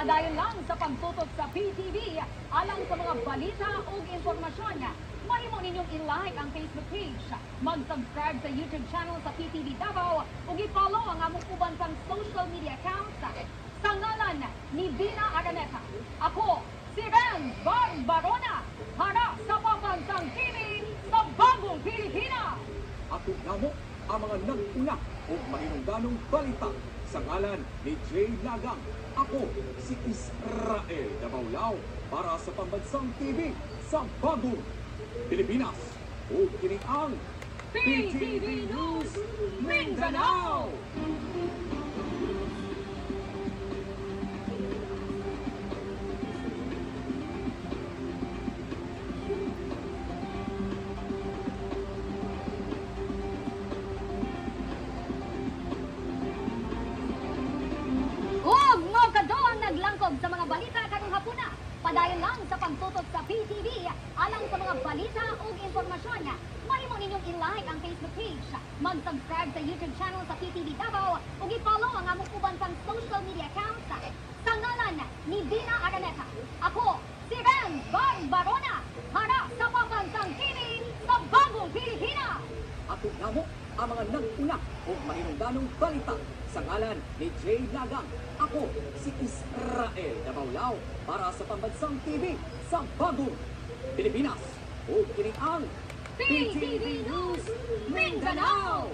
Padayon lang sa pagtutok sa PTV alang sa mga balita o impormasyon. Mahimo ninyong i-like ang Facebook page, mag-subscribe sa YouTube channel sa PTV Davao ug i-follow ang among uban pang social media accounts. Sa ngalan ni Dina Araneta, ako si Renz Barbarona para sa Pambansang TV sa Bagong Pilipinas. Ako namo ang mga nag-una o mahinungganong balita sa ngalan ni Jay Lagang. Ako si Israel Dabaulao para sa Pambansang TV sa Bagong Pilipinas. O kini ang PTV News Mindanao. Naglangkob sa mga balita karong hapuna. Padayon lang sa pagtutok sa PTV alang sa mga balita o impormasyon. Mahimo ninyong i-like ang Facebook page, mag-subscribe sa YouTube channel sa PTV Davao ug i-follow ang among uban pang social media accounts. Sa ngalan ni Dina Araneta, ako si Renz Barbarona para sa Pambansang TV sa Bagong Pilipinas. Ako namo ang mga nag-una o mahinungganong balita sa ngalan ni Jay Lagang. Ako si Israel Dabaulao para sa Pambansang TV sa Bagong Pilipinas. O kini ang PTV News Mindanao.